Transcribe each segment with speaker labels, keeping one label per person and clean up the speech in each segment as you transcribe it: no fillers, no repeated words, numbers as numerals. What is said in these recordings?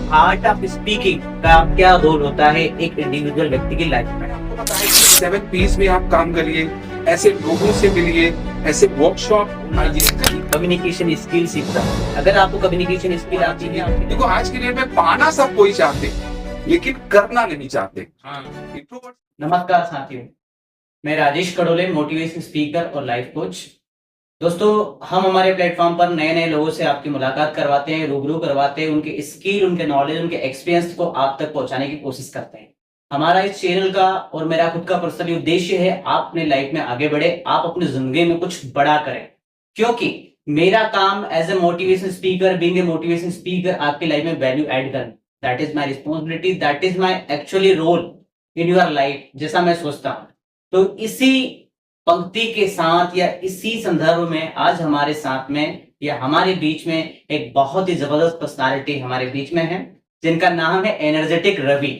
Speaker 1: Art of speaking का क्या role होता है एक इंडिविजुअल व्यक्ति की लाइफ में?
Speaker 2: आपको पता है कि 7 P's में आप काम करिए, ऐसे लोगों से मिलिए, ऐसे वर्कशॉप आइए।
Speaker 1: कम्युनिकेशन स्किल सीखता है। अगर आपको कम्युनिकेशन स्किल आती है आपकी
Speaker 2: देखो आज की डेट में पाना सब कोई चाहते, लेकिन करना नहीं चाहते।
Speaker 1: हाँ।
Speaker 2: इंट्रोवर्ट।
Speaker 1: नमस्कार साथियों, मैं राजेश कड़ोले, मोटिवेशन स्पीकर और लाइफ कोच। दोस्तों, हम हमारे प्लेटफॉर्म पर नए नए लोगों से आपकी मुलाकात करवाते हैं, रूबरू करवाते हैं, उनके स्किल, उनके नॉलेज, उनके एक्सपीरियंस को आप तक पहुंचाने की कोशिश करते हैं। हमारा इस चैनल का और मेरा खुद का पर्सनल उद्देश्य है आप अपने लाइफ में आगे बढ़े, आप अपनी जिंदगी में कुछ बड़ा करें। क्योंकि मेरा काम as a motivation speaker, being a motivation speaker, आपकी लाइफ में वैल्यू ऐड करना। That is my responsibility, that is my actually role in your life, जैसा मैं सोचता हूँ। तो इसी पंक्ति के साथ या इसी संदर्भ में आज हमारे साथ में या हमारे बीच में एक बहुत ही जबरदस्त पर्सनालिटी हमारे बीच में है, जिनका नाम है एनर्जेटिक रवि।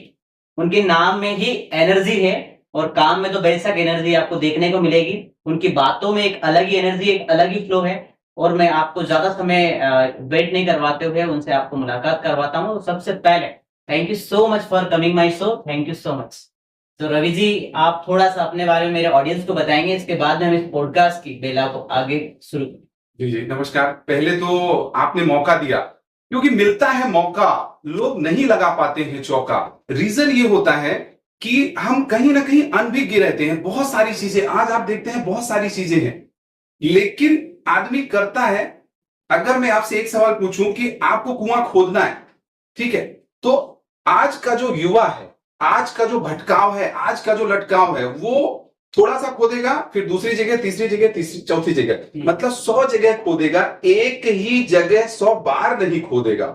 Speaker 1: उनके नाम में ही एनर्जी है और काम में तो बेशक एनर्जी आपको देखने को मिलेगी। उनकी बातों में एक अलग ही एनर्जी, एक अलग ही फ्लो है। और मैं आपको ज्यादा समय वेट नहीं करवाते हुए उनसे आपको मुलाकात करवाता हूँ। सबसे पहले thank you so much for coming my show, thank you so much. तो रवि जी, आप थोड़ा सा अपने बारे में मेरे ऑडियंस को बताएंगे, इसके बाद में हम इस पॉडकास्ट की बेला को आगे शुरू।
Speaker 2: जी जी नमस्कार। पहले तो आपने मौका दिया, क्योंकि मिलता है मौका, लोग नहीं लगा पाते हैं चौका। रीजन ये होता है कि हम कहीं ना कहीं अनभिज्ञ रहते हैं। बहुत सारी चीजें आज आप देखते हैं, बहुत सारी चीजें हैं, लेकिन आदमी करता है। अगर मैं आपसे एक सवाल पूछूं कि आपको कुआं खोदना है, ठीक है, तो आज का जो युवा है, आज का जो भटकाव है, आज का जो लटकाव है, वो थोड़ा सा खोदेगा, फिर दूसरी जगह, तीसरी जगह, तीसरी चौथी जगह, मतलब 100 जगह खोदेगा, एक ही जगह 100 बार नहीं खोदेगा।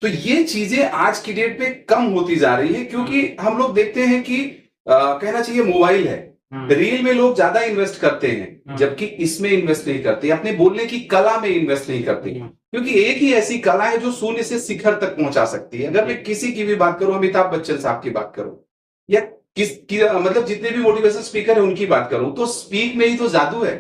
Speaker 2: तो ये चीजें आज की डेट में कम होती जा रही है, क्योंकि हम लोग देखते हैं कि कहना चाहिए मोबाइल है, रील में लोग ज्यादा इन्वेस्ट करते हैं, जबकि इसमें इन्वेस्ट नहीं करते, अपने बोलने की कला में इन्वेस्ट नहीं करते। क्योंकि एक ही ऐसी कला है जो शून्य से शिखर तक पहुंचा सकती है। अगर मैं किसी की भी बात करूं, अमिताभ बच्चन साहब की बात करूं, या मतलब जितने भी मोटिवेशन स्पीकर है उनकी बात करूं, तो स्पीक में ही तो जादू है।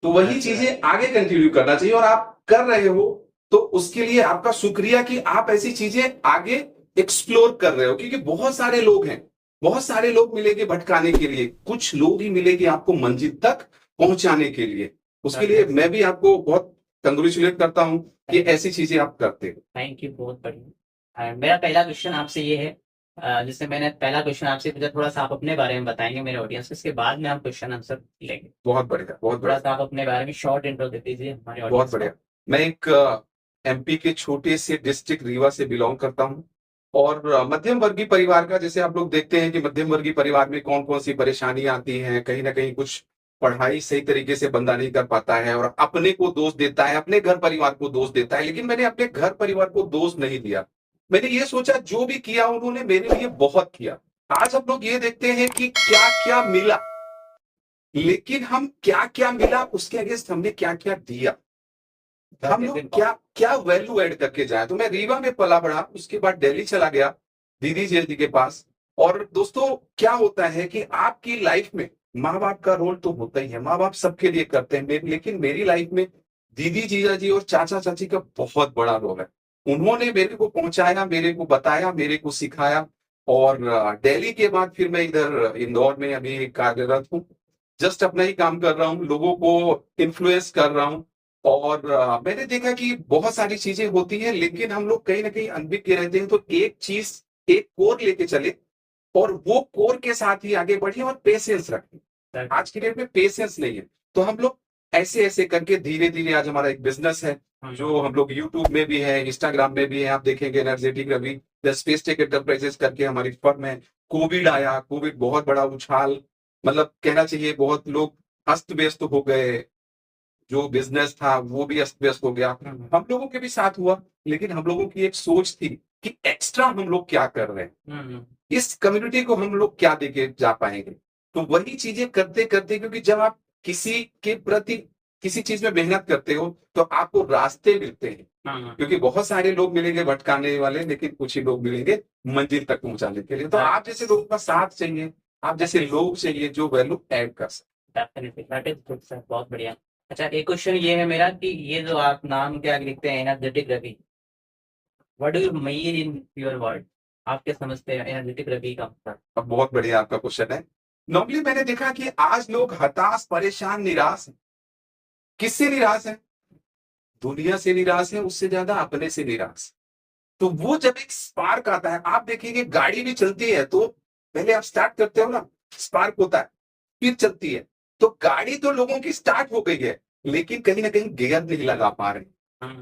Speaker 2: तो वही चीजें आगे कंटिन्यू करना चाहिए, और आप कर रहे हो, तो उसके लिए आपका शुक्रिया कि आप ऐसी चीजें आगे एक्सप्लोर कर रहे हो। क्योंकि बहुत सारे लोग हैं, बहुत सारे लोग मिलेंगे भटकाने के लिए, कुछ लोग ही मिलेंगे आपको मंजिल तक पहुंचाने के लिए। उसके लिए मैं भी आपको बहुत कंग्रेचुलेट करता हूं कि ऐसी चीजें आप करते हो।
Speaker 1: थैंक यू, बहुत बढ़िया। मेरा पहला क्वेश्चन आपसे ये है, जैसे मैंने पहला क्वेश्चन आपसे पूछा, थोड़ा सा आप अपने बारे में बताएंगे मेरे ऑडियंस को, इसके बाद में हम क्वेश्चन आंसर लेंगे।
Speaker 2: बहुत बढ़िया, बहुत
Speaker 1: थोड़ा
Speaker 2: बढ़िया।
Speaker 1: सा आप अपने बारे में शॉर्ट इंट्रो दे दीजिए हमारे
Speaker 2: बहुत
Speaker 1: ऑडियंस
Speaker 2: बढ़िया।
Speaker 1: को।
Speaker 2: मैं एक एमपी के छोटे से डिस्ट्रिक्ट रीवा से बिलोंग करता हूं, और मध्यम वर्गीय परिवार का, जैसे आप लोग देखते हैं कि मध्यम वर्गीय परिवार में कौन कौन सी परेशानी आती हैं। कहीं ना कहीं कुछ पढ़ाई सही तरीके से बंदा नहीं कर पाता है और अपने को दोष देता है, अपने घर परिवार को दोष देता है। लेकिन मैंने अपने घर परिवार को दोष नहीं दिया। मैंने ये सोचा जो भी किया उन्होंने मेरे लिए बहुत किया। आज हम लोग ये देखते हैं कि क्या क्या मिला, लेकिन हम क्या क्या मिला उसके अगेंस्ट हमने क्या क्या दिया, हम लोग क्या क्या वैल्यू ऐड करके जाए। तो मैं रीवा में पला बढ़ा, उसके बाद दिल्ली चला गया दीदी जी के पास। और दोस्तों, क्या होता है कि आपकी लाइफ में माँ बाप का रोल तो होता ही है, माँ बाप सबके लिए करते हैं, लेकिन मेरी लाइफ में दीदी जीजा जी और चाचा चाची का बहुत बड़ा रोल है। उन्होंने मेरे को पहुंचाया, मेरे को बताया, मेरे को सिखाया। और दिल्ली के बाद फिर मैं इधर इंदौर में अभी कार्यरत हूँ। जस्ट अपना ही काम कर रहा हूँ, लोगों को इन्फ्लुएंस कर रहा हूँ। और मैंने देखा कि बहुत सारी चीजें होती हैं, लेकिन हम लोग कहीं ना कहीं अनभिज्ञ रहते हैं। तो एक चीज, एक कोर लेके चले, और वो कोर के साथ ही आगे बढ़े, और पेशेंस रखें। आज की डेट में पेशेंस नहीं है, तो हम लोग ऐसे ऐसे करके धीरे धीरे, आज हमारा एक बिजनेस है जो हम लोग यूट्यूब में भी है, इंस्टाग्राम में भी है, आप देखेंगे energetic Ravi the space tech enterprises करके हमारी फर्म है। कोविड आया, कोविड बहुत बड़ा उछाल, मतलब कहना चाहिए बहुत लोग अस्त व्यस्त हो गए, जो बिजनेस था वो भी अस्त व्यस्त हो गया। हम लोगों के भी साथ हुआ, लेकिन हम लोगों की एक सोच थी कि एक्स्ट्रा हम लोग क्या कर रहे हैं, इस कम्युनिटी को हम लोग क्या देके जा पाएंगे। तो वही चीजें करते करते, क्योंकि जब आप किसी के प्रति किसी चीज में मेहनत करते हो तो आपको रास्ते मिलते हैं। क्योंकि बहुत सारे लोग मिलेंगे भटकाने वाले, लेकिन कुछ ही लोग मिलेंगे मंजिल तक पहुंचाने के लिए। तो आप जैसे लोगों का साथ चाहिए, आप जैसे लोग चाहिए जो वैल्यू ऐड कर सकते।
Speaker 1: Definitely, that is good sir, बहुत बढ़िया। अच्छा, एक क्वेश्चन ये है मेरा कि ये जो आप नाम क्या लिखते हैं energetic Ravi, what do you mean in your word? आप क्या समझते हैं एनर्जेटिक रवि का मतलब?
Speaker 2: अब बहुत बढ़िया आपका क्वेश्चन है। नॉर्मली मैंने देखा कि आज लोग हताश, परेशान, निराश हैं। किससे निराश है? दुनिया से निराश है, उससे ज्यादा अपने से निराश। तो वो जब एक स्पार्क आता है, आप देखेंगे गाड़ी भी चलती है तो पहले आप स्टार्ट करते हो ना, स्पार्क होता है, फिर चलती है। तो गाड़ी तो लोगों की स्टार्ट हो गई है, लेकिन कहीं ना कहीं गियर नहीं लगा पा रहे।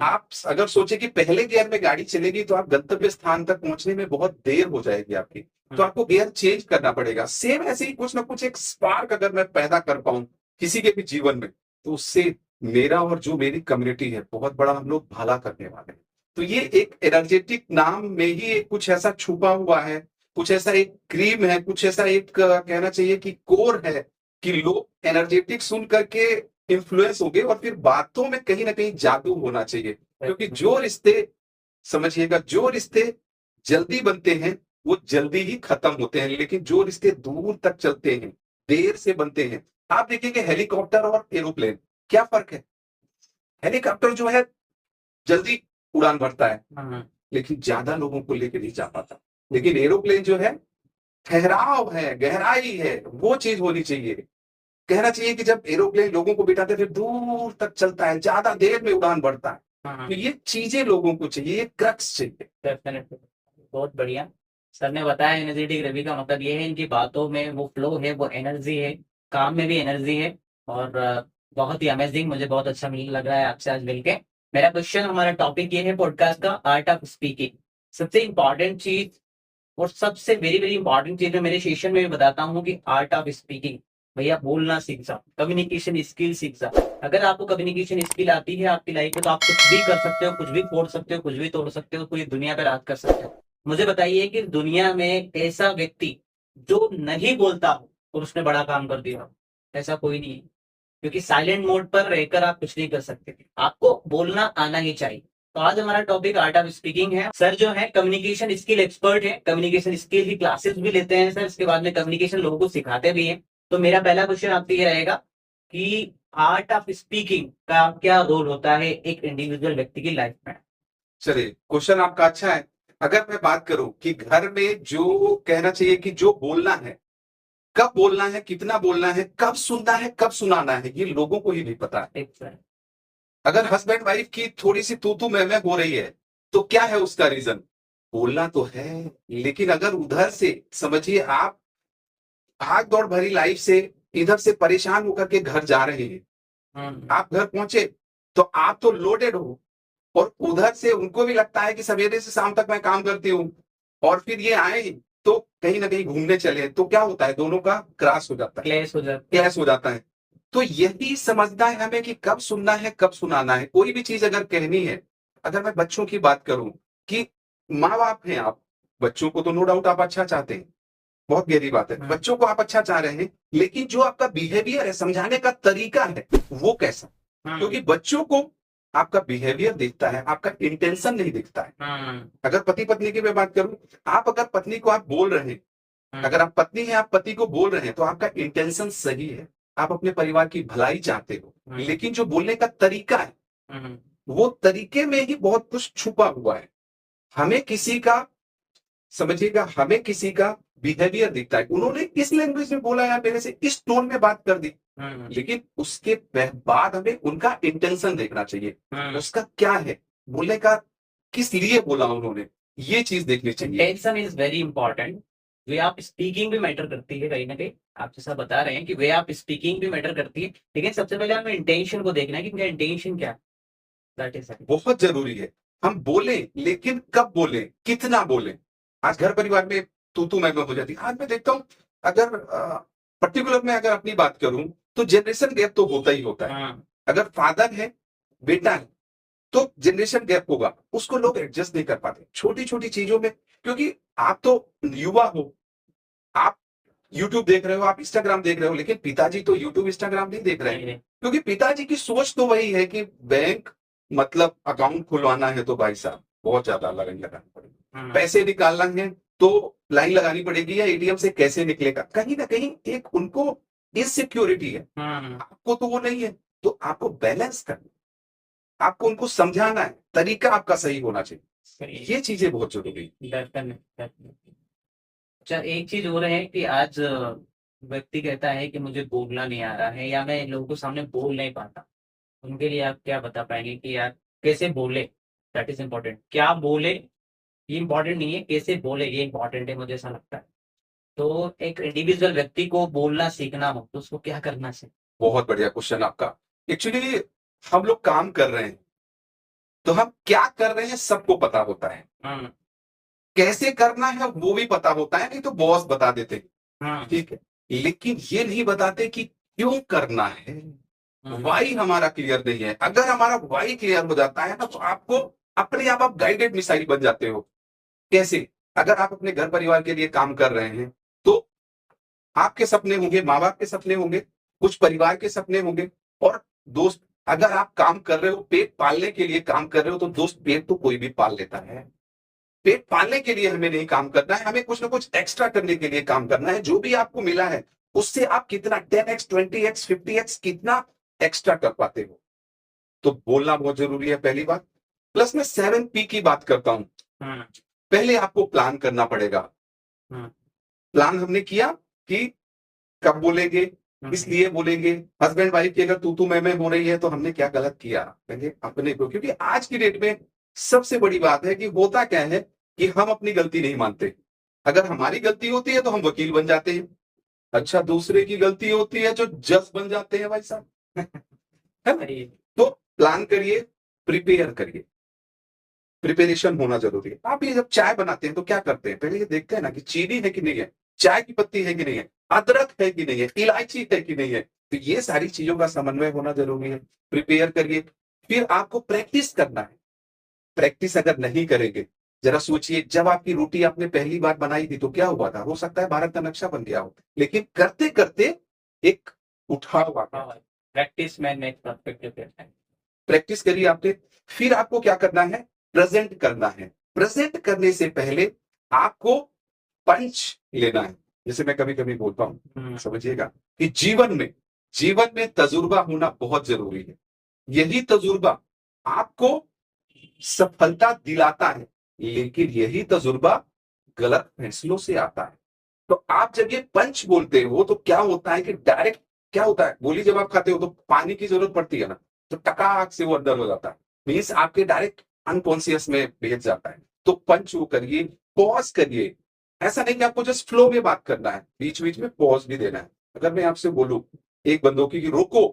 Speaker 2: आप अगर सोचे कि पहले गियर में गाड़ी चलेगी तो आप गंतव्य स्थान तक पहुंचने में बहुत देर हो जाएगी आपकी, तो आपको गियर चेंज करना पड़ेगा। सेम ऐसे ही कुछ ना कुछ एक स्पार्क अगर मैं पैदा कर पाऊं किसी के भी जीवन में, तो उससे मेरा और जो मेरी कम्युनिटी है बहुत बड़ा हम लोग भला करने वाले हैं। तो ये एक एनर्जेटिक नाम में ही एक कुछ ऐसा छुपा हुआ है, कुछ ऐसा एक क्रीम है, कुछ ऐसा एक कहना चाहिए कि कोर है कि लोग एनर्जेटिक सुन करके इन्फ्लुएंस हो गए, और फिर बातों में कहीं ना कहीं जादू होना चाहिए। क्योंकि जो रिश्ते, समझिएगा, जो रिश्ते जल्दी बनते हैं वो जल्दी ही खत्म होते हैं, लेकिन जो रिश्ते दूर तक चलते हैं, देर से बनते हैं। आप देखेंगे हेलीकॉप्टर और एरोप्लेन, क्या फर्क है? हेलीकॉप्टर जो है जल्दी उड़ान भरता है, लेकिन ज्यादा लोगों को लेकर नहीं जा पाता। लेकिन एरोप्लेन जो है, ठहराव है, गहराई है, वो चीज होनी चाहिए। कहना चाहिए कि जब एरोप्लेन लोगों को बिठाते फिर दूर तक चलता है, ज्यादा देर में उड़ान भरता है। तो ये चीजें लोगों को चाहिए, ये क्रक्स चाहिए।
Speaker 1: डेफिनेटली, बहुत बढ़िया। सर ने बताया एनर्जेटिक रवि का मतलब ये है, इनकी बातों में वो फ्लो है, वो एनर्जी है, काम में भी एनर्जी है। और बहुत ही अमेजिंग, मुझे बहुत अच्छा लग रहा है आपसे आज मिलके। मेरा क्वेश्चन, हमारा टॉपिक ये है पॉडकास्ट का, आर्ट ऑफ स्पीकिंग। सबसे इंपॉर्टेंट चीज और सबसे वेरी वेरी इंपॉर्टेंट चीज मैं मेरे सेशन में भी बताता हूँ कि आर्ट ऑफ स्पीकिंग। भैया बोलना सीख जाओ, कम्युनिकेशन स्किल सीख जाओ। अगर आपको कम्युनिकेशन स्किल आती है आपकी लाइफ में, तो आप कुछ भी कर सकते हो, कुछ भी फोड़ सकते हो, कुछ भी तोड़ सकते हो, पूरी दुनिया पे राज कर सकते हो। मुझे बताइए कि दुनिया में ऐसा व्यक्ति जो नहीं बोलता हो और उसने बड़ा काम कर दिया हो, ऐसा कोई नहीं है। क्योंकि साइलेंट मोड पर रहकर आप कुछ नहीं कर सकते, आपको बोलना आना ही चाहिए। तो आज हमारा टॉपिक आर्ट ऑफ स्पीकिंग है। सर जो है कम्युनिकेशन स्किल एक्सपर्ट है, कम्युनिकेशन स्किल की क्लासेस भी लेते हैं सर, इसके बाद में कम्युनिकेशन लोगों को सिखाते भी हैं। तो मेरा पहला क्वेश्चन आपसे ये रहेगा कि आर्ट ऑफ स्पीकिंग का क्या रोल होता है एक इंडिविजुअल व्यक्ति की लाइफ में?
Speaker 2: चलिए, क्वेश्चन आपका अच्छा है। अगर मैं बात करूं कि घर में जो कहना चाहिए कि जो बोलना है, कब बोलना है, कितना बोलना है, कब सुनना है, कब सुनाना है, ये लोगों को ही नहीं पता है। अगर हस्बैंड वाइफ की थोड़ी सी तू मैं हो रही है, तो क्या है उसका रीजन? बोलना तो है, लेकिन अगर उधर से समझिए आप भाग दौड़ भरी लाइफ से इधर से परेशान होकर के घर जा रहे हैं, आप घर पहुंचे तो आप तो लोडेड हो, और उधर से उनको भी लगता है कि सवेरे से शाम तक मैं काम करती हूँ, और फिर ये आए तो कहीं ना कहीं घूमने चले, तो क्या होता है, दोनों का क्रैश हो जाता है, क्लैश हो जाता है। तो यही समझना है हमें कि कब सुनना है, कब सुनाना है। कोई भी चीज अगर कहनी है, अगर मैं बच्चों की बात करूं कि माँ बाप हैं आप, बच्चों को तो नो डाउट आप अच्छा चाहते हैं, बहुत गहरी बात है, बच्चों को आप अच्छा चाह रहे हैं, लेकिन जो आपका बिहेवियर है, समझाने का तरीका है, वो कैसा? क्योंकि बच्चों को आपका बिहेवियर दिखता है, आपका इंटेंशन नहीं दिखता है। अगर पति पत्नी की मैं बात करूं, आप अगर पत्नी को आप बोल रहे हैं, अगर आप पत्नी हैं, आप पति को बोल रहे हैं, तो आपका इंटेंशन सही है, आप अपने परिवार की भलाई चाहते हो। लेकिन जो बोलने का तरीका है, वो तरीके में ही बहुत कुछ छुपा हुआ है। हमें किसी का, समझिएगा, हमें किसी का बिहेवियर दिखता है, उन्होंने इस लैंग्वेज में बोला यार मेरे से, इस टोन में बात कर दी, लेकिन उसके बाद हमें उनका इंटेंशन देखना चाहिए, उसका क्या है, बोलने का किस लिए बोला उन्होंने, ये चीज देखनी चाहिए।
Speaker 1: Intention is very important. वे आप स्पीकिंग भी मैटर करती है कहीं ना कहीं, आप जैसा बता रहे हैं कि वे आप स्पीकिंग भी मैटर करती है, लेकिन सबसे पहले हमें इंटेंशन को देखना है कि मेरा इंटेंशन क्या है। दैट इज
Speaker 2: बहुत जरूरी है हम बोले, लेकिन कब बोले, कितना बोले। आज घर परिवार में तू मैं हो जाती है। आज मैं देखता हूं, अगर पर्टिकुलर मैं अगर अपनी बात करूं, तो जनरेशन गैप तो होता ही होता है। अगर फादर है, बेटा है, तो जनरेशन गैप होगा, उसको लोग एडजस्ट नहीं कर पाते छोटी छोटी चीजों में। क्योंकि आप तो युवा हो, आप यूट्यूब देख रहे हो, आप इंस्टाग्राम देख रहे हो, लेकिन पिताजी तो यूट्यूब इंस्टाग्राम नहीं देख रहे हैं। क्योंकि पिताजी की सोच तो वही है कि बैंक, मतलब अकाउंट खुलवाना है तो भाई साहब बहुत ज्यादा लाइन लगानी पड़ेगी, पैसे निकालना है तो लाइन लगानी पड़ेगी, या एटीएम से कैसे निकलेगा, कहीं ना कहीं एक उनको इनसिक्योरिटी है। आपको तो वो नहीं है, तो आपको बैलेंस करना, आपको उनको समझाना है, तरीका आपका सही होना चाहिए। ये चीजें बहुत जरूरी है।
Speaker 1: डेफिनेटली। अच्छा, एक चीज हो रहा है कि आज व्यक्ति कहता है कि मुझे बोलना नहीं आ रहा है या मैं लोगों के सामने बोल नहीं पाता। उनके लिए आप क्या बता पाएंगे कि यार कैसे बोले? That is important. क्या बोले ये इम्पोर्टेंट नहीं है, कैसे बोले ये इम्पोर्टेंट है, मुझे ऐसा लगता है। तो एक इंडिविजुअल व्यक्ति को बोलना सीखना हो तो उसको क्या करना चाहिए?
Speaker 2: बहुत बढ़िया क्वेश्चन आपका। एक्चुअली हम लोग काम कर रहे हैं तो हम क्या कर रहे हैं सबको पता होता है,
Speaker 1: हम्म।
Speaker 2: कैसे करना है वो भी पता होता है, नहीं तो बॉस बता देते हैं,
Speaker 1: हम्म।
Speaker 2: ठीक है, लेकिन ये नहीं बताते कि क्यों करना है। वाई हमारा क्लियर नहीं है। अगर हमारा वाई क्लियर हो जाता है ना तो आपको अपने आप गाइडेड मिसाइल बन जाते हो। कैसे? अगर आप अपने घर परिवार के लिए काम कर रहे हैं तो आपके सपने होंगे, माँ बाप के सपने होंगे, कुछ परिवार के सपने होंगे और दोस्त। अगर आप काम कर रहे हो, पेट पालने के लिए काम कर रहे हो, तो दोस्त पेट तो कोई भी पाल लेता है। पेट पालने के लिए हमें नहीं काम करना है, हमें कुछ ना कुछ एक्स्ट्रा करने के लिए काम करना है। जो भी आपको मिला है उससे आप कितना 10x 20x 50x कितना एक्स्ट्रा कर पाते हो। तो बोलना बहुत जरूरी है, पहली बात। प्लस में 7P की बात करता हूं। पहले आपको प्लान करना पड़ेगा। प्लान हमने किया कि कब बोलेंगे, इसलिए बोलेंगे। हस्बैंड वाइफ की अगर तू मैं हो रही है तो हमने क्या गलत किया, पहले अपने को। क्योंकि आज की डेट में सबसे बड़ी बात है कि होता क्या है कि हम अपनी गलती नहीं मानते। अगर हमारी गलती होती है तो हम वकील बन जाते हैं। अच्छा, दूसरे की गलती होती है जो जज बन जाते हैं भाई साहब। है ना? तो प्लान करिए, प्रिपेयर करिए। प्रिपरेशन होना जरूरी है। आप ये जब चाय बनाते हैं तो क्या करते हैं? पहले ये देखते हैं ना कि चीनी है कि नहीं है, चाय की पत्ती है कि नहीं है, अदरक है कि नहीं है, इलायची है कि नहीं है। तो ये सारी चीजों का समन्वय होना जरूरी है। प्रिपेयर करिए। फिर आपको प्रैक्टिस करना है। प्रैक्टिस अगर नहीं करेंगे, जरा सोचिए, जब आपकी रोटी आपने पहली बार बनाई थी तो क्या हुआ था? हो सकता है भारत का नक्शा बन गया हो, लेकिन करते करते एक उठाव आ गया।
Speaker 1: Practice man make perfect.
Speaker 2: Practice करिए आपने। फिर आपको क्या करना है? प्रेजेंट करना है। प्रेजेंट करने से पहले आपको पंच लेना है। जैसे मैं कभी कभी बोलता हूं, समझिएगा कि जीवन में तजुर्बा होना बहुत जरूरी है। यही तजुर्बा आपको सफलता दिलाता है, लेकिन यही तजुर्बा गलत फैसलों से आता है। तो आप जब ये पंच बोलते हो तो क्या होता है कि डायरेक्ट क्या होता है, गोली जब आप खाते हो तो पानी की जरूरत पड़ती है ना, तो टकाक से वो अंदर हो जाता है। मीन्स आपके डायरेक्ट अनकॉन्शियस में भेज जाता है। तो पंच वो करिए, पॉज करिए। ऐसा नहीं कि आपको जस्ट फ्लो में बात करना है, बीच बीच में पॉज भी देना है। अगर मैं आपसे बोलूं एक बंदूकी की रोको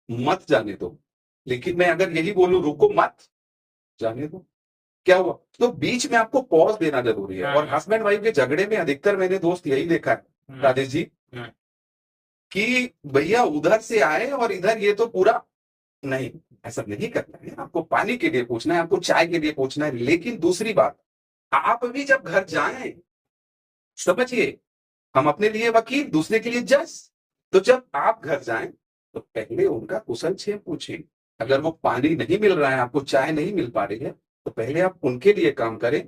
Speaker 2: मत जाने दो, लेकिन मैं अगर यही बोलूं रुको मत जाने दो, क्या हुआ? तो बीच में आपको पॉज देना जरूरी है। और हस्बैंड वाइफ के झगड़े में अधिकतर मैंने दोस्त यही देखा है राजेश जी, कि भैया उधर से आए और इधर ये तो पूरा नहीं, ऐसा नहीं करना है। आपको पानी के लिए पूछना है, आपको चाय के लिए पूछना है। लेकिन दूसरी बात, आप भी जब घर जाएं, समझिए, हम अपने लिए वकील, दूसरे के लिए जज। तो जब आप घर जाएं तो पहले उनका कुशल क्षेम पूछिए। अगर वो पानी नहीं मिल रहा है, आपको चाय नहीं मिल पा रही है, तो पहले आप उनके लिए काम करें,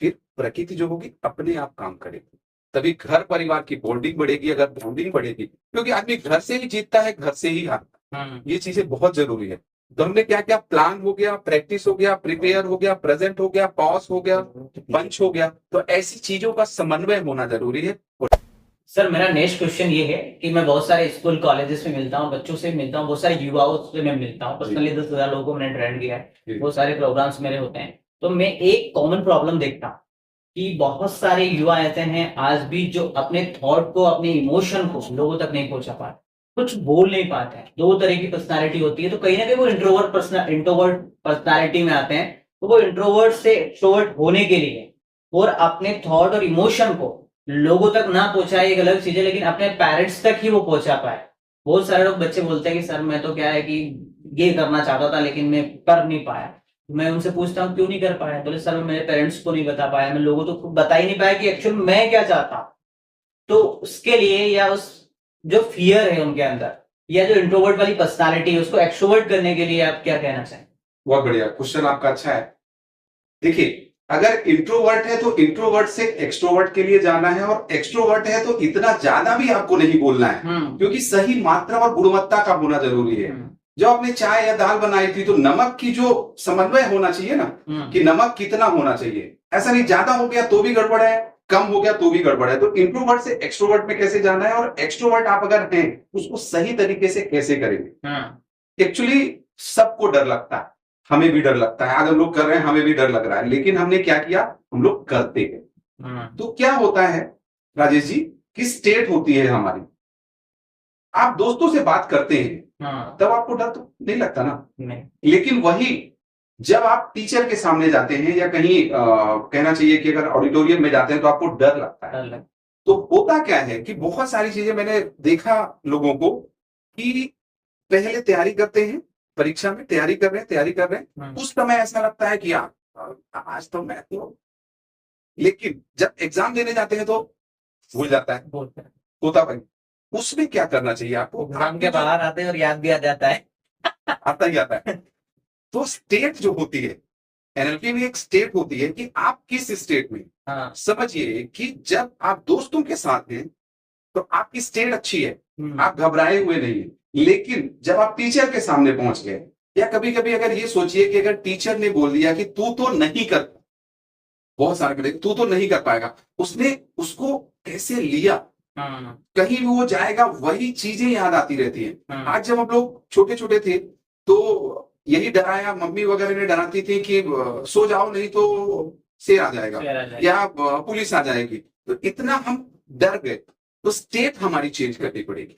Speaker 2: फिर प्रकृति जो होगी अपने आप काम करेगी। तभी घर परिवार की बॉन्डिंग बढ़ेगी। अगर बॉन्डिंग बढ़ेगी, क्योंकि आदमी घर से ही जीतता है, घर से ही हारता है। ये चीजें बहुत जरूरी है। तो हमने क्या क्या, प्लान हो गया, प्रैक्टिस हो गया, प्रिपेयर हो गया, प्रेजेंट हो गया, पॉज हो गया, पंच हो गया। तो ऐसी चीजों का समन्वय होना जरूरी है।
Speaker 1: सर, मेरा नेक्स्ट क्वेश्चन ये है कि मैं बहुत सारे स्कूल कॉलेजेस में मिलता हूँ, बच्चों से मिलता हूँ, बहुत सारे युवाओं से मैं मिलता हूँ। पर्सनली 10,000 लोगों को मैंने ट्रेंड किया है, बहुत सारे प्रोग्राम्स मेरे होते हैं। तो मैं एक कॉमन प्रॉब्लम देखता हूँ कि बहुत सारे युवा ऐसे हैं आज भी जो अपने थॉट को, अपने इमोशन को लोगों तक नहीं पहुंचा पाते, कुछ बोल नहीं पाते हैं। दो तरह की पर्सनालिटी होती है, तो कहीं ना कहीं वो इंट्रोवर्ट पर्सनालिटी में आते हैं। तो वो इंट्रोवर्ट से एक्सट्रोवर्ट होने के लिए और अपने थॉट और इमोशन को लोगों तक ना पहुंचाए एक अलग चीज है, लेकिन अपने पेरेंट्स तक ही वो पहुंचा पाए। बहुत सारे लोग बच्चे बोलते हैं कि सर मैं तो क्या है कि ये करना चाहता था लेकिन मैं कर नहीं पाया। मैं उनसे पूछता हूँ क्यों नहीं कर पाया? बोले सर मैं मेरे पेरेंट्स को नहीं बता पाया, मैं लोगों को बता ही नहीं पाया कि एक्चुअल मैं क्या चाहता। तो उसके लिए, या उस जो फियर है उनके अंदर, या जो इंट्रोवर्ट वाली पर्सनालिटी है, उसको एक्सट्रोवर्ट करने के लिए आप क्या कहना चाहेंगे?
Speaker 2: बहुत बढ़िया क्वेश्चन आपका, अच्छा है। देखिए, अगर इंट्रोवर्ट है तो इंट्रोवर्ट से एक्सट्रोवर्ट के लिए जाना है, और एक्सट्रोवर्ट है तो इतना ज्यादा भी आपको नहीं बोलना है, क्योंकि सही मात्रा और गुणवत्ता का होना जरूरी है। जब आपने चाय या दाल बनाई थी तो नमक की जो समन्वय होना चाहिए ना, कि नमक कितना होना चाहिए, ऐसा नहीं ज्यादा हो गया तो भी गड़बड़ है, कम हो गया तो भी गड़बड़ है। तो इंट्रोवर्ट से एक्सट्रोवर्ट में कैसे जाना है, और एक्सट्रोवर्ट आप अगर हैं उसको सही तरीके से कैसे करेंगे। एक्चुअली सबको डर लगता है, हमें भी डर लगता है, आज हम लोग कर रहे हैं हमें भी डर लग रहा है, लेकिन हमने क्या किया, हम लोग करते हैं। तो क्या होता है राजेश जी, कि स्टेट होती है हमारी, आप दोस्तों से बात करते हैं तब आपको डर तो नहीं लगता ना,
Speaker 1: नहीं।
Speaker 2: लेकिन वही जब आप टीचर के सामने जाते हैं या कहीं कहना चाहिए कि अगर ऑडिटोरियम में जाते हैं तो आपको डर लगता है। तो होता क्या है कि बहुत सारी चीजें मैंने देखा लोगों को कि पहले तैयारी करते हैं, परीक्षा में तैयारी कर रहे हैं, उस समय ऐसा लगता है कि यार आज तो मैं तो, लेकिन जब एग्जाम देने जाते हैं तो भूल जाता है, होता भाई। उसमें क्या करना चाहिए आपको,
Speaker 1: एग्जाम के बाहर आते हैं और याद भी आ जाता है।
Speaker 2: आता ही आता है। तो स्टेट जो होती है, एनएलपी में एक स्टेट होती है कि आप किस स्टेट में, समझिए कि जब आप दोस्तों के साथ हैं तो आपकी स्टेट अच्छी है, आप घबराए हुए नहीं है, लेकिन जब आप टीचर के सामने पहुंच गए, या कभी कभी अगर ये सोचिए कि अगर टीचर ने बोल दिया कि तू तो नहीं कर, बहुत सारे तू तो नहीं कर पाएगा, उसने उसको कैसे लिया, कहीं भी वो जाएगा वही चीजें याद आती रहती है। आज जब हम लोग छोटे छोटे थे तो यही डराया, मम्मी वगैरह ने डराती थी कि सो जाओ नहीं तो शेर आ जाएगा या पुलिस आ जाएगी, तो इतना हम डर गए। तो स्टेट हमारी चेंज करनी पड़ेगी।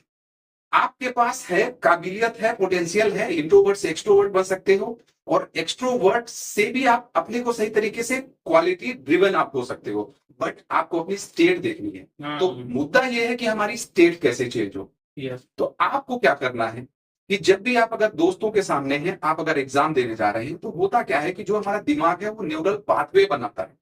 Speaker 2: आपके पास है काबिलियत है, पोटेंशियल है, इंट्रोवर्ट से एक्सट्रोवर्ट बन सकते हो, और एक्सट्रोवर्ट से भी आप अपने को सही तरीके से क्वालिटी ड्रिवन आप हो सकते हो, बट आपको अपनी स्टेट देखनी है। तो मुद्दा यह है कि हमारी स्टेट कैसे चेंज हो। तो आपको क्या करना है कि जब भी आप अगर दोस्तों के सामने हैं, आप अगर एग्जाम देने जा रहे हैं, तो होता क्या है कि जो हमारा दिमाग है वो न्यूरल पाथवे बनाता है।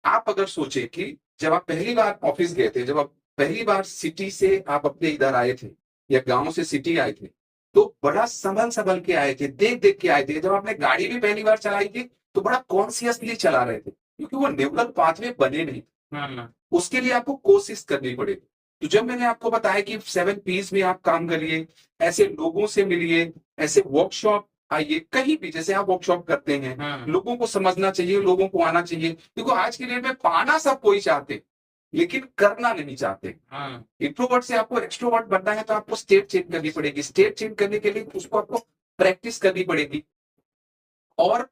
Speaker 2: आप अगर सोचे कि जब आप पहली बार ऑफिस गए थे, जब आप पहली बार सिटी से आप अपने इधर आए थे या गांव से सिटी आए थे, तो बड़ा संभल संभल के आए थे, देख देख के आए थे। जब आपने गाड़ी भी पहली बार चलाई थी तो बड़ा कॉन्शियसली चला रहे थे, क्योंकि वो न्यूरल पाथवे बने नहीं। उसके लिए आपको कोशिश करनी पड़ेगी। तो जब मैंने आपको बताया कि 7 P's में आप काम करिए, ऐसे लोगों से मिलिए, ऐसे वर्कशॉप आइए, कहीं भी जैसे आप वर्कशॉप करते हैं, लोगों को समझना चाहिए, लोगों को आना चाहिए। देखो आज के डेट में पाना सब कोई चाहते, लेकिन करना नहीं चाहते। इंट्रोवर्ट से आपको एक्सट्रोवर्ट बनना है तो आपको स्टेट चेंज करनी पड़ेगी। स्टेट चेंज करने के लिए उसको आपको प्रैक्टिस करनी पड़ेगी, और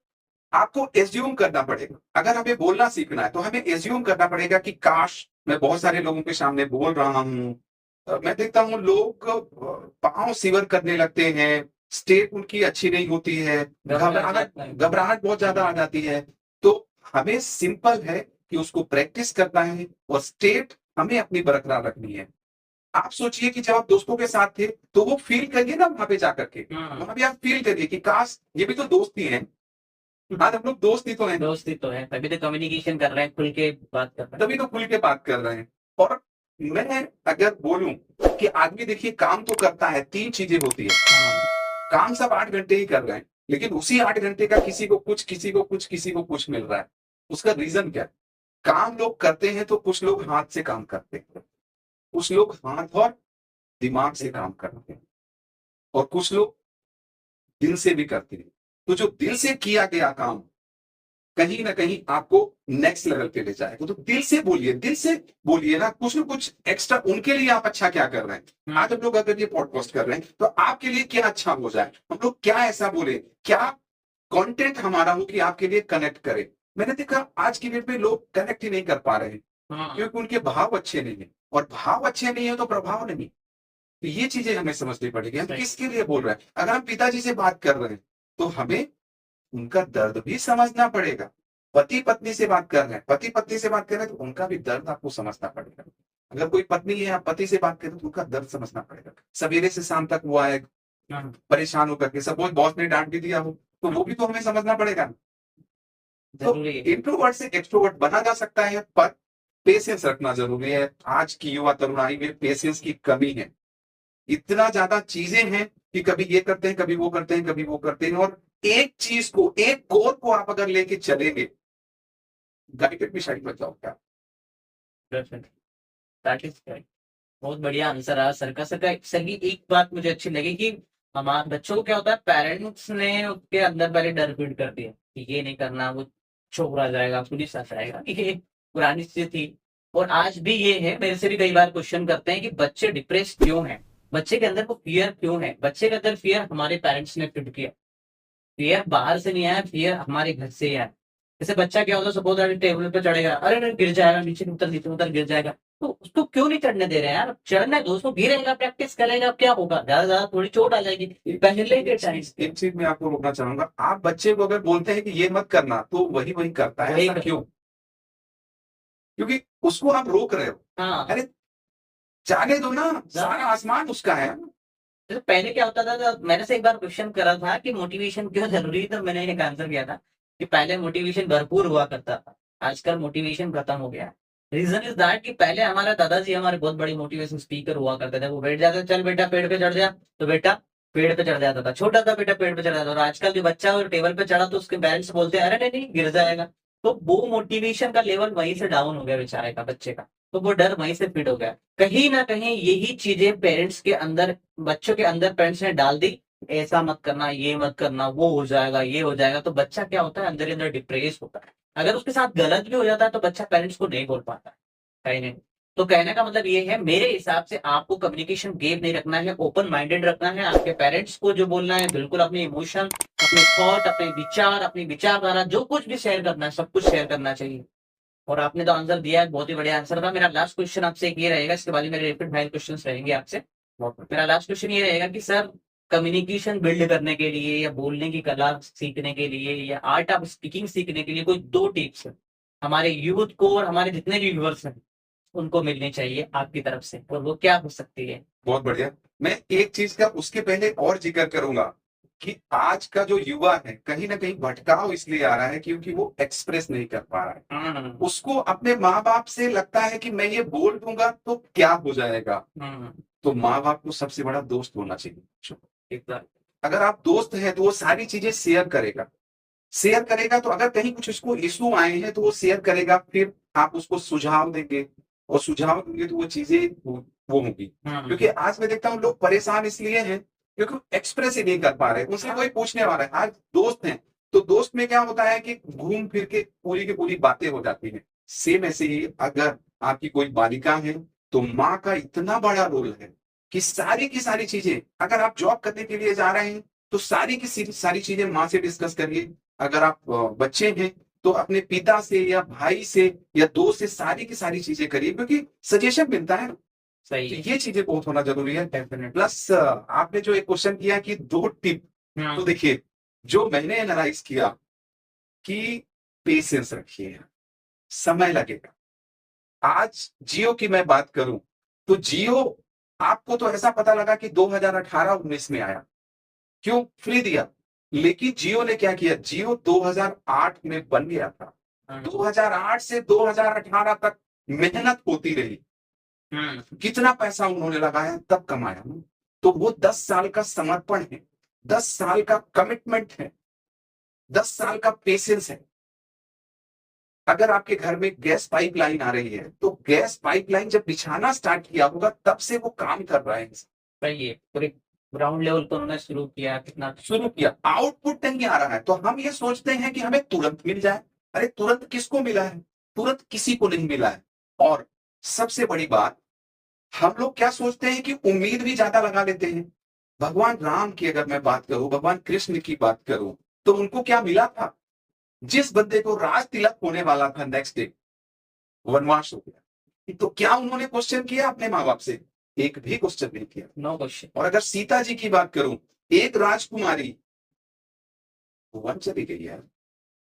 Speaker 2: आपको एज्यूम करना पड़ेगा। अगर हमें बोलना सीखना है तो हमें एज्यूम करना पड़ेगा कि काश मैं बहुत सारे लोगों के सामने बोल रहा हूं। मैं देखता हूं लोग पांव सिवर करने लगते हैं, स्टेट उनकी अच्छी नहीं होती है, घबराहट बहुत ज्यादा आ जाती है। तो हमें सिंपल है कि उसको प्रैक्टिस करना है, और स्टेट हमें अपनी बरकरार रखनी है। आप सोचिए कि जब आप दोस्तों के साथ थे तो वो फील करिए ना, वहां पे जाकर के वहां पे आप फील करिए कि काश ये भी तो दोस्त ही हैं, आज हम लोग दोस्त ही तो हैं,
Speaker 1: तभी तो कम्युनिकेशन कर रहे हैं, खुल के बात कर रहे हैं,
Speaker 2: तभी तो खुल के बात कर रहे हैं। और मैं अगर बोलूं कि आदमी देखिए काम तो करता है, 3 चीजें होती है। काम सब 8 घंटे ही कर रहे हैं, लेकिन उसी 8 घंटे का किसी को कुछ, किसी को कुछ, किसी को कुछ मिल रहा है। उसका रीजन क्या है? काम लोग करते हैं तो कुछ लोग हाथ से काम करते हैं, कुछ लोग हाथ और दिमाग से काम करते हैं, और कुछ लोग दिल से भी करते हैं। तो जो दिल से किया गया काम कहीं ना कहीं आपको नेक्स्ट लेवल पे ले जाएगा। तो दिल से बोलिए, दिल से बोलिए ना कुछ एक्स्ट्रा उनके लिए आप अच्छा क्या कर रहे हैं। आज हम लोग अगर ये पॉडकास्ट कर रहे हैं तो आपके लिए क्या अच्छा हो जाए, हम लोग क्या ऐसा बोले, क्या कंटेंट हमारा हो कि आपके लिए कनेक्ट करे। मैंने देखा आज की डेट में लोग कनेक्ट ही नहीं कर पा रहे हैं, क्योंकि उनके भाव अच्छे नहीं है, और भाव अच्छे नहीं है तो प्रभाव नहीं। तो ये चीजें हमें समझनी पड़ेगी, हम किसके लिए बोल रहे हैं। अगर हम पिताजी से बात कर रहे हैं तो हमें उनका दर्द भी समझना पड़ेगा। पति पत्नी से बात कर रहे हैं, पति पत्नी से बात कर रहे हैं तो उनका भी दर्द आपको समझना पड़ेगा। अगर कोई पत्नी है आप पति से बात करें तो उनका दर्द समझना पड़ेगा। सवेरे से शाम तक वो आए परेशान होकर के, सपोज बॉस ने डांट भी दिया हो तो वो भी तो हमें समझना पड़ेगा। तो इंट्रोवर्ट से एक्सट्रोवर्ट बना जा सकता है, पर पेशेंस रखना जरूरी है। आज की युवा तरुणाई में पेशेंस की कमी है, इतना ज्यादा चीजें हैं कि कभी ये करते हैं, कभी वो करते हैं, कभी वो करते हैं, और एक चीज को, एक कोर को आप अगर लेके चलेंगे, गाइडेड भी शायद बच जाओ क्या।
Speaker 1: बहुत बढ़िया आंसर रहा सर का। सर की एक बात मुझे अच्छी लगी कि हमारे बच्चों को क्या होता है, पेरेंट्स ने उसके अंदर पहले डर फीड कर दिया कि ये नहीं करना, वो छोकरा जाएगा, पुलिस आ जाएगा, ये पुरानी चीजें थी। और आज भी ये है, मेरे से भी कई बार क्वेश्चन करते हैं कि बच्चे डिप्रेस क्यों हैं, बच्चे के अंदर वो फियर क्यों है। बच्चे के अंदर फियर हमारे पेरेंट्स ने फीड किया, फियर बाहर से नहीं आया, फियर हमारे घर से ही आया। जैसे बच्चा क्या होता है, सपोज अगर टेबल पे चढ़ेगा, अरे नहीं गिर जाएगा, नीचे उतर गिर जाएगा, तो उसको क्यों नहीं चढ़ने दे रहे हैं यार, चढ़ना है दोस्तों, गिरेगा, प्रैक्टिस करेगा, क्या होगा, ज्यादा ज्यादा थोड़ी चोट आ जाएगी, पहले ही गिर जाएंगे।
Speaker 2: एक चीज मैं आपको रोकना चाहूंगा, आप बच्चे को अगर बोलते हैं कि ये मत करना तो वही वही करता है,
Speaker 1: वही
Speaker 2: ऐसा क्यों? क्योंकि उसको आप रोक रहे हो।
Speaker 1: हाँ,
Speaker 2: अरे जाने दो ना, सारा आसमान उसका है।
Speaker 1: जैसे पहले क्या होता था, तो मैंने से एक बार क्वेश्चन करा था कि मोटिवेशन क्यों जरूरी है, तो मैंने एक आंसर किया था कि पहले मोटिवेशन भरपूर हुआ करता था, आजकल मोटिवेशन खत्म हो गया। रीजन इज दैट कि पहले हमारा दादाजी हमारे बहुत बड़ी मोटिवेशन स्पीकर हुआ करते थे, वो बैठ जाते चल बेटा पेड़ पे चढ़ जा, तो बेटा पेड़ पे चढ़ जाता था, छोटा था बेटा पेड़ पे चढ़ जाता था। और आजकल जो बच्चा वो टेबल पे चढ़ा तो उसके पेरेंट्स बोलते हैं अरे नहीं नहीं गिर जाएगा, तो वो मोटिवेशन का लेवल वहीं से डाउन हो गया बेचारे का, बच्चे का, तो वो डर वहीं से फिट हो गया। कहीं ना कहीं यही चीजें पेरेंट्स के अंदर, बच्चों के अंदर पेरेंट्स ने डाल दी, ऐसा मत करना, ये मत करना, वो हो जाएगा, ये हो जाएगा, तो बच्चा क्या होता है, अंदर ही अंदर डिप्रेस होता है। अगर उसके साथ गलत भी हो जाता है तो बच्चा पेरेंट्स को नहीं बोल पाता है, कहीं नहीं। तो कहने का मतलब ये है, मेरे हिसाब से आपको कम्युनिकेशन गैप नहीं रखना है, ओपन माइंडेड रखना है। आपके पेरेंट्स को जो बोलना है, बिल्कुल अपने इमोशन, अपने थॉट, अपने विचार, अपनी विचारधारा, जो कुछ भी शेयर करना है, सब कुछ शेयर करना चाहिए। और आपने तो आंसर दिया है, बहुत ही बढ़िया आंसर था। मेरा लास्ट क्वेश्चन आपसे एक ये रहेगा, इसके बाद ही मेरे रैपिड फायर क्वेश्चन रहेंगे आपसे। मेरा लास्ट क्वेश्चन ये रहेगा कि सर, कम्युनिकेशन बिल्ड करने के लिए, या बोलने की कला सीखने के लिए, या आर्ट ऑफ स्पीकिंग सीखने के लिए कोई दो टिप्स हमारे यूथ को और हमारे जितने भी व्यूअर्स हैं उनको मिलनी चाहिए आपकी तरफ से, और वो क्या हो सकती है?
Speaker 2: बहुत बढ़िया। मैं एक चीज का उसके पहले और जिक्र करूंगा कि आज का जो युवा है कहीं ना कहीं भटकाव इसलिए आ रहा है क्योंकि वो एक्सप्रेस नहीं कर पा रहा है।
Speaker 1: हम्म,
Speaker 2: उसको अपने माँ बाप से लगता है कि मैं ये बोल दूंगा तो क्या हो जाएगा।
Speaker 1: हम्म,
Speaker 2: तो माँ बाप को सबसे बड़ा दोस्त होना चाहिए।
Speaker 1: एकदम।
Speaker 2: अगर आप दोस्त हैं तो वो सारी चीजें शेयर करेगा, शेयर करेगा तो अगर कहीं कुछ उसको इशू आए हैं तो वो शेयर करेगा, फिर आप उसको सुझाव देंगे, और सुझाव देंगे तो वो चीजें वो होंगी। क्योंकि आज मैं देखता हूँ लोग परेशान इसलिए हैं क्योंकि एक्सप्रेस ही नहीं कर पा रहे, उनसे कोई पूछने वाला है। आज दोस्त हैं तो दोस्त में क्या होता है कि घूम फिर के पूरी की पूरी बातें हो जाती हैं। सेम ऐसे ही अगर आपकी कोई बालिका है तो माँ का इतना बड़ा रोल है कि सारी की सारी चीजें, अगर आप जॉब करने के लिए जा रहे हैं तो सारी की सारी चीजें माँ से डिस्कस करिए। अगर आप बच्चे हैं तो अपने पिता से या भाई से या दोस्त से सारी की सारी चीजें करिए, क्योंकि सजेशन मिलता है।
Speaker 1: सही
Speaker 2: तो
Speaker 1: है।
Speaker 2: ये चीजें बहुत होना जरूरी है।
Speaker 1: डेफिनेटली।
Speaker 2: प्लस आपने जो एक क्वेश्चन किया कि दो टिप, तो देखिए जो मैंने एनालाइज किया कि पेशेंस रखिए, समय लगेगा। आज जियो की मैं बात करूं तो जियो आपको तो ऐसा पता लगा कि 2018-19 में आया, क्यों फ्री दिया। लेकिन जियो ने क्या किया, जियो 2008 में बन गया था, 2008 से 2018 तक मेहनत होती रही, कितना पैसा उन्होंने लगाया तब कमाया ना। तो वो 10 साल का समर्पण है, 10 साल का कमिटमेंट है, 10 साल का पेशेंस है। अगर आपके घर में गैस पाइपलाइन आ रही है तो गैस पाइपलाइन जब बिछाना स्टार्ट किया होगा तब से वो काम कर रहा है।
Speaker 1: सही है, पूरे ग्राउंड लेवल पर उन्होंने शुरू किया, कितना
Speaker 2: शुरू किया, आउटपुट नहीं आ रहा है तो हम ये सोचते हैं कि हमें तुरंत मिल जाए। अरे तुरंत किसको मिला है, तुरंत किसी को नहीं मिला है। और सबसे बड़ी बात, हम लोग क्या सोचते हैं कि उम्मीद भी ज्यादा लगा लेते हैं। भगवान राम की अगर मैं बात करूं, भगवान कृष्ण की बात करूं, तो उनको क्या मिला था, जिस बंदे को राज तिलक होने वाला था नेक्स्ट डे वनवास हो गया। तो क्या उन्होंने क्वेश्चन किया अपने माँ बाप से? एक भी क्वेश्चन नहीं किया।
Speaker 1: No question.
Speaker 2: और अगर सीता जी की बात करूं, एक राजकुमारी वन चली गई है,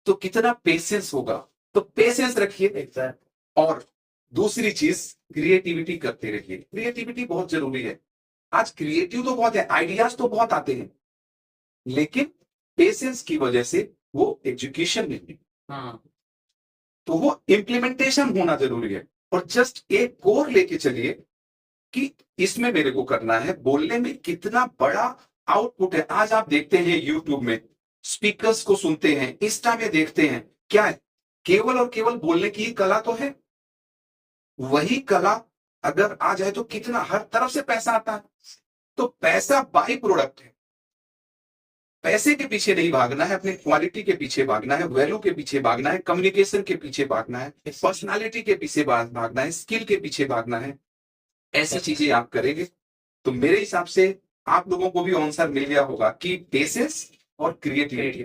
Speaker 2: तो कितना पेशेंस होगा। तो पेशेंस रखिए। और दूसरी चीज, क्रिएटिविटी करते रहिए। क्रिएटिविटी बहुत जरूरी है। आज क्रिएटिव तो बहुत है, आइडियाज तो बहुत आते हैं, लेकिन पेशेंस की वजह से वो एजुकेशन नहीं है,
Speaker 1: हाँ,
Speaker 2: तो वो इम्प्लीमेंटेशन होना जरूरी है। और जस्ट एक कोर लेके चलिए कि इसमें मेरे को करना है, बोलने में कितना बड़ा आउटपुट है। आज आप देखते हैं यूट्यूब में स्पीकर्स को सुनते हैं, इंस्टा में देखते हैं, क्या है, केवल और केवल बोलने की कला तो है। वही कला अगर आ जाए तो कितना हर तरफ से पैसा आता है। तो पैसा बाई प्रोडक्ट है, पैसे के पीछे नहीं भागना है, अपनी क्वालिटी के पीछे भागना है, वैल्यू के पीछे भागना है, कम्युनिकेशन के पीछे भागना है, पर्सनालिटी के पीछे भागना है, स्किल के पीछे भागना है। ऐसी चीजें आप करेंगे तो मेरे हिसाब से आप लोगों को भी आंसर मिल गया होगा कि पेशेंस और क्रिएटिविटी।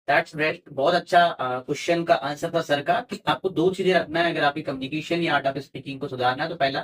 Speaker 1: That's great. बहुत अच्छा क्वेश्चन का आंसर था सर का कि आपको दो चीजें रखना है अगर आपकी कम्युनिकेशन या आर्ट ऑफ स्पीकिंग को सुधारना है। तो पहला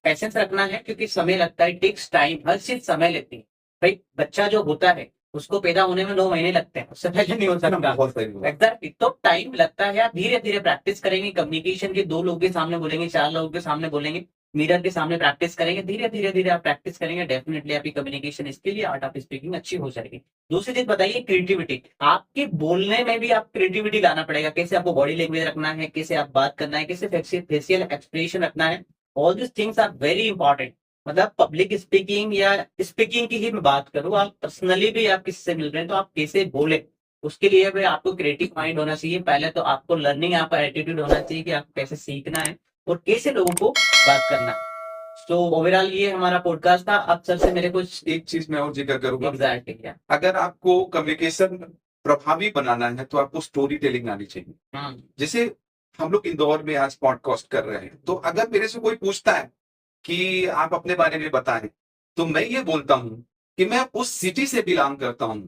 Speaker 1: पेशेंस रखना है, क्योंकि समय लगता है, टेक्स टाइम, हर चीज समय लेती है। भाई बच्चा जो होता है उसको पैदा होने में 9 महीने लगते हैं, उससे पहले नहीं हो सकता।
Speaker 2: बहुत सही हुआ।
Speaker 1: एग्जैक्टली, तो टाइम लगता है। आप धीरे धीरे प्रैक्टिस करेंगे कम्युनिकेशन के, 2 लोगों के सामने बोलेंगे, 4 लोगों के सामने बोलेंगे, मिरर के सामने प्रैक्टिस करेंगे, धीरे धीरे धीरे आप प्रैक्टिस करेंगे, डेफिनेटली आपकी कम्युनिकेशन स्किल या आर्ट ऑफ स्पीकिंग अच्छी हो जाएगी। दूसरी चीज बताइए, क्रिएटिविटी। आपके बोलने में भी आप क्रिएटिविटी लाना पड़ेगा। कैसे आपको बॉडी लैंग्वेज रखना है, कैसे आप बात करना है, कैसे फेशियल एक्सप्रेशन रखना है। All this things are very important. मतलब पब्लिक स्पीकिंग या स्पीकिंग की ही मैं बात करूं, आप पर्सनली भी आप किससे मिल रहे हैं तो आप कैसे बोले, उसके लिए भी आपको क्रिएटिव माइंड होना चाहिए। पहले तो आपको लर्निंग, आपका एटीट्यूड होना चाहिए कि आपको कैसे सीखना है और कैसे लोगों को बात करना है। तो ओवरऑल ये हमारा पॉडकास्ट था। अब सर से मेरे कुछ
Speaker 2: एक चीज मैं और जिक्र करूंगा,
Speaker 1: एग्जैक्टली
Speaker 2: अगर आपको कम्युनिकेशन प्रभावी बनाना है तो आपको स्टोरी टेलिंग आनी चाहिए। जैसे हम लोग इंदौर में आज पॉडकास्ट कर रहे हैं, तो अगर मेरे से कोई पूछता है कि आप अपने बारे में बताएं, तो मैं ये बोलता हूं कि मैं उस सिटी से बिलोंग करता हूं,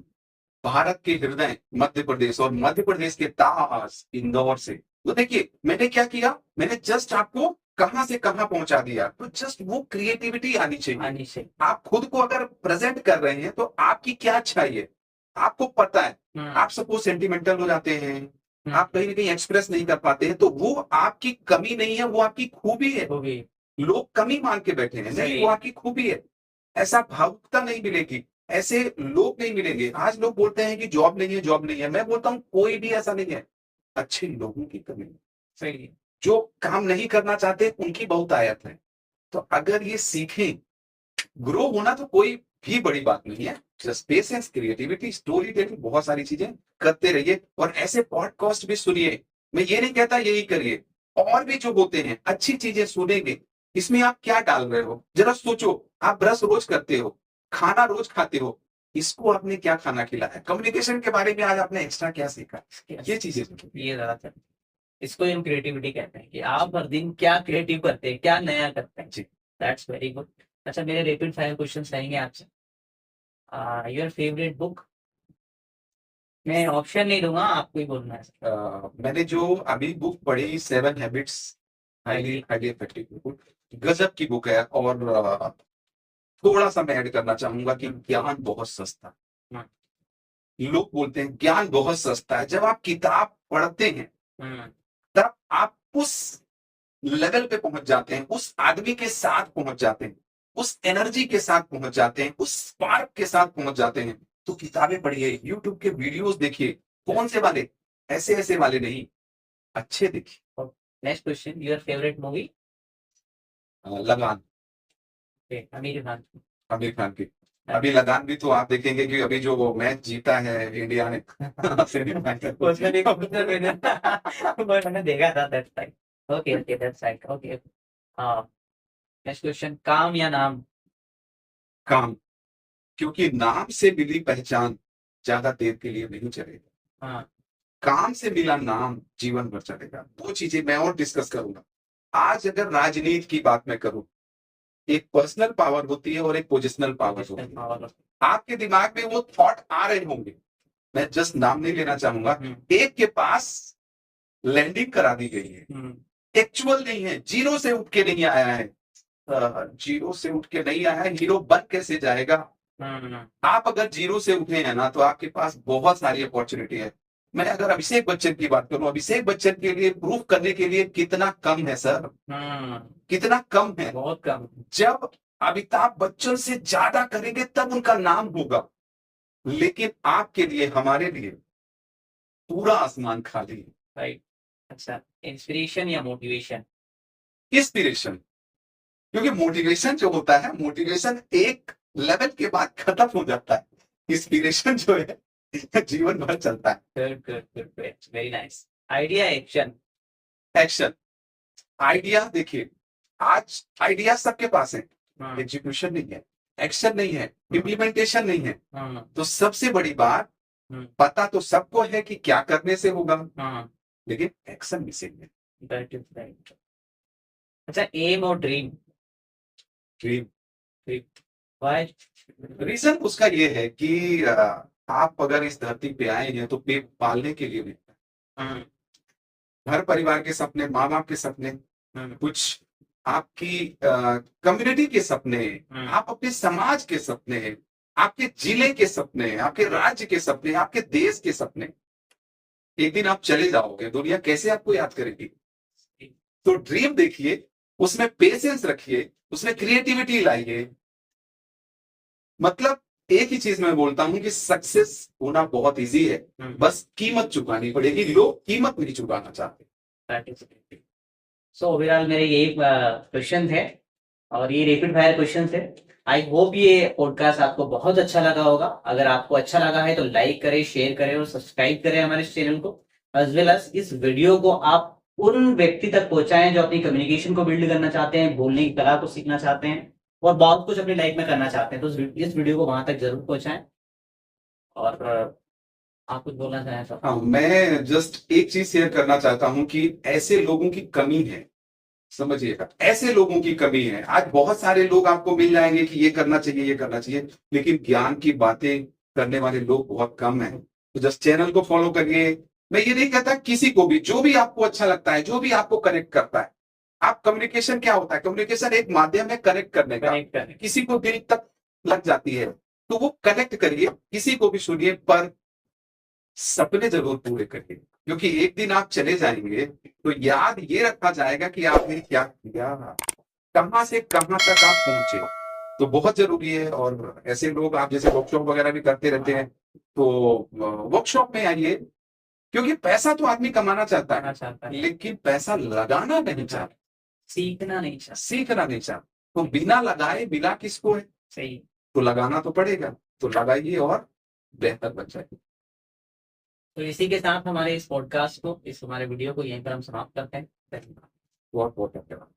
Speaker 2: भारत के हृदय मध्य प्रदेश, और मध्य प्रदेश के ताज इंदौर से। तो देखिए मैंने क्या किया, मैंने जस्ट आपको कहां से कहां पहुंचा दिया। तो जस्ट वो क्रिएटिविटी आनी चाहिए। आप खुद को अगर प्रेजेंट कर रहे हैं तो आपकी क्या अच्छाई है आपको पता है। आप सपोज सेंटिमेंटल हो जाते हैं, आप कहीं ना कहीं एक्सप्रेस नहीं कर पाते हैं, तो वो आपकी कमी नहीं है, वो आपकी खूबी है। लोग कमी मान के बैठे हैं, नहीं, वो आपकी खूबी है। ऐसा भावुकता नहीं मिलेगी, ऐसे लोग नहीं मिलेंगे। आज लोग बोलते हैं कि जॉब नहीं है, जॉब नहीं है। मैं बोलता हूं कोई भी ऐसा नहीं है, अच्छे लोगों की कमी है।
Speaker 1: सही है।
Speaker 2: जो काम नहीं करना चाहते उनकी बहुत आयत है। तो अगर ये सीखें, ग्रो होना तो कोई भी बड़ी बात नहीं है। Just patience, creativity, story telling, बहुत सारी चीजें करते रहिए और ऐसे पॉडकास्ट भी सुनिए। मैं ये नहीं कहता यही करिए, और भी जो होते हैं अच्छी चीजें सुनेंगे। इसमें आप क्या डाल रहे हो जरा सोचो। आप ब्रश रोज करते हो, खाना रोज खाते हो, इसको आपने क्या खाना खिलाया? कम्युनिकेशन के बारे में आज आपने एक्स्ट्रा क्या सीखा? ये चीजें
Speaker 1: ये ज्यादा, इसको हम क्रिएटिविटी कहते हैं कि आप हर दिन क्या क्रिएटिव करते हैं, क्या नया करते हैं।
Speaker 2: जी,
Speaker 1: दैट्स वेरी गुड। अच्छा, मेरे रैपिड फायर क्वेश्चंस रहेंगे आपसे। Your favourite book? मैं ऑप्शन नहीं दूंगा, आपको ही बोलना है।
Speaker 2: मैंने जो अभी बुक पढ़ी 7 habits, highly highly effective book, गजब की बुक है। और थोड़ा सा मैं ऐड करना चाहूंगा कि ज्ञान बहुत सस्ता है। लोग बोलते हैं ज्ञान बहुत सस्ता है। जब आप किताब पढ़ते हैं तब आप उस लेवल पे पहुंच जाते हैं, उस आदमी के साथ पहुंच जाते हैं, उस एनर्जी के साथ पहुंच जाते हैं, उस स्पार्क के साथ पहुंच जाते हैं। तो किताबें पढ़िए, यूट्यूब के वीडियोस देखिए। कौन से वाले? ऐसे ऐसे वाले नहीं, अच्छे देखिए।
Speaker 1: Next question, your favourite movie?
Speaker 2: लगान।
Speaker 1: आमिर खान।
Speaker 2: आमिर खान की। अभी लगान भी तो आप देखेंगे कि अभी जो मैच जीता है इंडिया ने
Speaker 1: उसमें भी कबूतर मैंने देखा था that's right. Okay okay, that's right. Okay, next question, काम या नाम?
Speaker 2: काम, क्योंकि नाम से मिली पहचान ज्यादा देर के लिए नहीं चलेगा।
Speaker 1: हाँ,
Speaker 2: काम से मिला नाम जीवन भर चलेगा। दो चीजें मैं और डिस्कस करूंगा। आज अगर राजनीति की बात मैं करूं, एक पर्सनल पावर होती है और एक पोजिशनल पावर होती है। आपके दिमाग में वो थॉट आ रहे होंगे, मैं जस्ट नाम नहीं लेना चाहूंगा। एक के पास लैंडिंग करा दी गई है, एक्चुअल नहीं है, जीरो से उठ के नहीं आया है। जीरो से उठ के नहीं आया है, हीरो बन कैसे जाएगा? आप अगर जीरो से उठे हैं ना, तो आपके पास बहुत सारी अपॉर्चुनिटी है। मैं अगर अभिषेक बच्चन की बात करूं, अभिषेक बच्चन के लिए प्रूफ करने के लिए कितना कम है सर, कितना कम है,
Speaker 1: बहुत कम।
Speaker 2: जब अमिताभ बच्चन से ज्यादा करेंगे तब उनका नाम होगा। लेकिन आपके लिए, हमारे लिए पूरा आसमान खाली है।
Speaker 1: राइट। अच्छा, इंस्पिरेशन या मोटिवेशन?
Speaker 2: इंस्पिरेशन, क्योंकि मोटिवेशन जो होता है, मोटिवेशन एक लेवल के बाद खत्म हो जाता है। इंस्पिरेशन जो है जीवन भर चलता है।
Speaker 1: Good good good, very nice. Idea, action?
Speaker 2: Action. Idea, देखिए आज आइडिया सबके पास है, एग्जीक्यूशन नहीं है। एक्शन नहीं है, इम्प्लीमेंटेशन नहीं है।
Speaker 1: हम्म,
Speaker 2: तो सबसे बड़ी बात,
Speaker 1: हम्म,
Speaker 2: पता तो सबको है कि क्या करने से होगा,
Speaker 1: हाँ,
Speaker 2: लेकिन एक्शन मिसिंग है।
Speaker 1: That is right. अच्छा, एम और ड्रीम,
Speaker 2: ड्रीम,
Speaker 1: व्हाई?
Speaker 2: रीजन उसका ये है कि आप अगर इस धरती पे आए हैं तो पेट पालने के लिए नहीं,
Speaker 1: हम्म,
Speaker 2: घर परिवार के सपने, माँ बाप के सपने,
Speaker 1: हम्म,
Speaker 2: कुछ आपकी कम्युनिटी के सपने,
Speaker 1: हम्म,
Speaker 2: आप अपने समाज के सपने, आपके जिले के सपने, आपके राज्य के सपने, आपके देश के सपने। एक दिन आप चले जाओगे, दुनिया कैसे आपको याद करेगी? तो ड्रीम देखिए, उसमें पेशेंस रखिए, उसमें क्रिएटिविटी लाइए। मतलब एक ही चीज मैं बोलता हूं कि सक्सेस होना बहुत इजी है, बस कीमत चुकानी पड़ेगी। लोग कीमत नहीं चुकाना चाहते।
Speaker 1: That is right. So overall मेरे ये क्वेश्चन थे और ये रैपिड फायर क्वेश्चन थे। आई होप ये पॉडकास्ट आपको बहुत अच्छा लगा होगा। अगर आपको अच्छा लगा है तो लाइक करें, शेयर करें और सब्सक्राइब करें हमारे इस चैनल को। एज वेल एज इस वीडियो को आप उन व्यक्ति तक पहुंचाएं जो अपनी कम्युनिकेशन को बिल्ड करना चाहते हैं, बोलने की कला को सीखना चाहते हैं और बहुत कुछ अपनी लाइफ में करना चाहते हैं। तो इस वीडियो को वहां तक जरूर पहुंचाएं। और आप कुछ बोलना चाहें तो?
Speaker 2: हाँ, मैं जस्ट एक चीज शेयर करना चाहता हूं कि ऐसे लोगों की कमी है, समझिएगा, ऐसे लोगों की कमी है। आज बहुत सारे लोग आपको मिल जाएंगे कि ये करना चाहिए, ये करना चाहिए, लेकिन ज्ञान की बातें करने वाले लोग बहुत कम हैं। तो जस्ट चैनल को फॉलो करिए। मैं ये नहीं कहता, किसी को भी, जो भी आपको अच्छा लगता है, जो भी आपको कनेक्ट करता है। आप कम्युनिकेशन क्या होता है? कम्युनिकेशन एक माध्यम है कनेक्ट करने का।
Speaker 1: कनेक्ट करें।
Speaker 2: किसी को दिल तक लग जाती है तो वो कनेक्ट करिए, किसी को भी सुनिए, पर सपने जरूर पूरे करिए, क्योंकि एक दिन आप चले जाएंगे तो याद ये रखा जाएगा कि आपने क्या किया, कहां से कहां तक आप पहुंचे। तो बहुत जरूरी है। और ऐसे लोग, आप जैसे वर्कशॉप वगैरह भी करते रहते हैं, तो वर्कशॉप में आइए, क्योंकि पैसा तो आदमी कमाना चाहता
Speaker 1: करना
Speaker 2: है,
Speaker 1: चाहता है,
Speaker 2: लेकिन पैसा लगाना नहीं चाहता,
Speaker 1: सीखना नहीं चाहता।
Speaker 2: सीखना नहीं चाहता। तो बिना लगाए मिला किसको है?
Speaker 1: सही।
Speaker 2: तो लगाना तो पड़ेगा, तो लगाइए और बेहतर बन जाइए।
Speaker 1: तो इसी के साथ हमारे इस पॉडकास्ट को, इस हमारे वीडियो को यहीं पर हम समाप्त करते हैं। धन्यवाद।
Speaker 2: बहुत बहुत धन्यवाद।